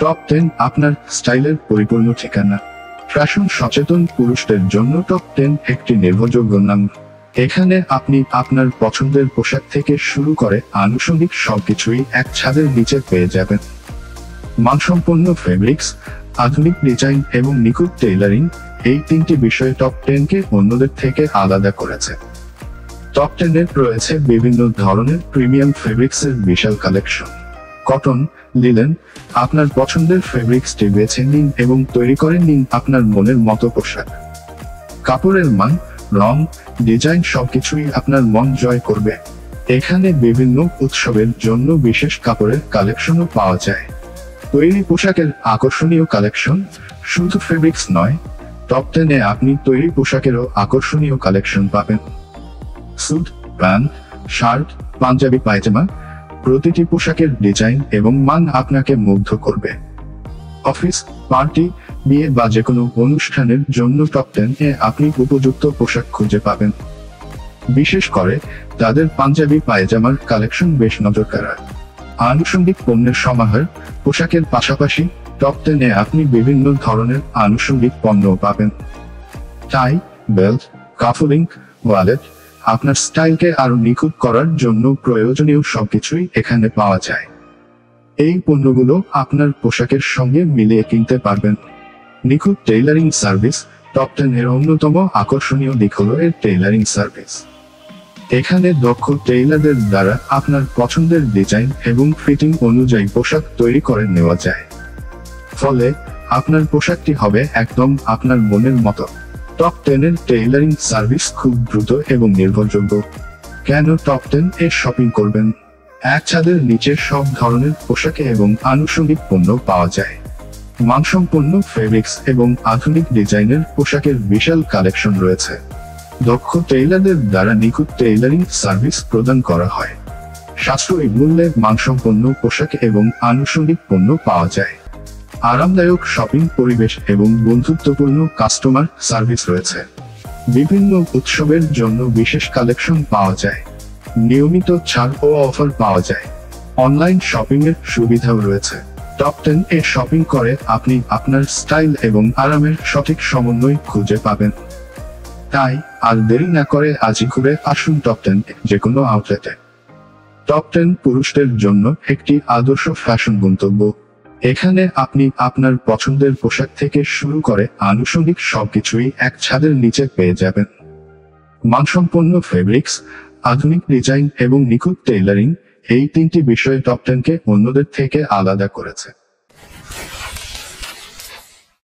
Top 10 আপনার স্টাইলের পরিপূর্ণ ঠিকানা। ফ্যাশন সচেতন পুরুষদের জন্য টপ 10 একটি নির্ভরযোগ্য নাম। এখানে আপনি আপনার পছন্দের পোশাক থেকে শুরু করে আনুষঙ্গিক সবকিছুই এক ছাদের নিচে পেয়ে যাবেন। মানসম্পন্ন ফেব্রিক্স, আধুনিক ডিজাইন এবং নিখুঁত টেইলারিং, এই তিনটি বিষয় টপ 10 কে অন্যদের থেকে আলাদা করেছে। টপ 10 এর রয়েছে বিভিন্ন ধরনের প্রিমিয়াম ফেব্রিক্সের বিশাল কালেকশন। কটন, লিনেন, আপনার পছন্দের ফেব্রিক্সটি বেছে নিন এবং তৈরি করে নিন আপনার মনের মতো পোশাক। কাপড়ের মান, রং, ডিজাইন সবকিছুই আপনার মন জয় করবে। এখানে বিভিন্ন উৎসবের জন্য বিশেষ কাপড়ের কালেকশনও পাওয়া যায়। তৈরি পোশাকের আকর্ষণীয় কালেকশন, শুধু ফেব্রিক্স নয়, টপ 10 এ আপনি তৈরি পোশাকেরও আকর্ষণীয় কালেকশন পাবেন। স্যুট, প্যান্ট, শার্ট, পাঞ্জাবি, পায়জামা, প্রতিটি পোশাকের ডিজাইন এবং মান আপনাকে মুগ্ধ করবে। অফিস, পার্টি, বিয়ে বা যেকোনো অনুষ্ঠানের জন্য টপ 10 এ আপনি উপযুক্ত পোশাক খুঁজে পাবেন। বিশেষ করে তাদের পাঞ্জাবি পায়জামার কালেকশন বেশ নজরকাড়া। আনুষঙ্গিক পণ্যের সমাহার, পোশাকের পাশাপাশি টপ 10 এ আপনি বিভিন্ন ধরনের আনুষঙ্গিক পণ্য পাবেন। টাই, বেল্ট, কাফলিং, ওয়ালেট, আপনার স্টাইলকে আরো নিখুঁত করার জন্য প্রয়োজনীয় সবকিছুই এখানে পাওয়া যায়। এই পণ্যগুলো আপনার পোশাকের সঙ্গে মিলিয়ে কিনতে পারবেন। নিখুঁত টেইলারিং সার্ভিস, টপ 10 এর অন্যতম আকর্ষণীয় দিক হলো এর টেইলারিং সার্ভিস। এখানে দক্ষ টেইলারদের দ্বারা আপনার পছন্দের ডিজাইন এবং ফিটিং অনুযায়ী পোশাক তৈরি করে নেওয়া যায়। ফলে আপনার পোশাকটি হবে একদম আপনার মনের মতো। টপ 10 এর টেইলারিং সার্ভিস খুব দ্রুত এবং নির্ভরযোগ্য। কেন টপ 10 এ শপিং করবেন? এক ছাদের নিচে সব ধরনের পোশাকে এবং আনুষঙ্গিক পণ্য পাওয়া যায়। মানসম্পন্ন ফেব্রিক্স এবং আধুনিক ডিজাইনের পোশাকের বিশাল কালেকশন রয়েছে। দক্ষ টেইলারদের দ্বারা নিখুঁত টেইলারিং সার্ভিস প্রদান করা হয়। সাশ্রয়ী মূল্যে মানসম্পন্ন পোশাক এবং আনুষঙ্গিক পণ্য পাওয়া যায়। আরামদায়ক শপিং পরিবেশ এবং বন্ধুত্বপূর্ণ কাস্টমার সার্ভিস রয়েছে। বিভিন্ন উৎসবের জন্য বিশেষ কালেকশন পাওয়া যায়। নিয়মিত ছাড় ও অফার পাওয়া যায়। অনলাইন শপিং এর সুবিধাও রয়েছে। টপ 10 এ শপিং করে আপনি আপনার স্টাইল এবং আরামের সঠিক সমন্বয় খুঁজে পাবেন। তাই আর দেরি না করে আজই ঘুরে আসুন টপ 10 যেকোনো আউটলেটে। টপ 10 পুরুষদের জন্য একটি আদর্শ ফ্যাশন গন্তব্য। এখানে আপনি আপনার পছন্দের পোশাক থেকে শুরু করে আনুষঙ্গিক সবকিছুই এক ছাদের নিচে পেয়ে যাবেন। মানসম্পন্ন ফেব্রিক্স, আধুনিক ডিজাইন এবং নিখুঁত টেইলারিং, এই তিনটি বিষয়ে টপ 10 কে অন্যদের থেকে আলাদা করেছে।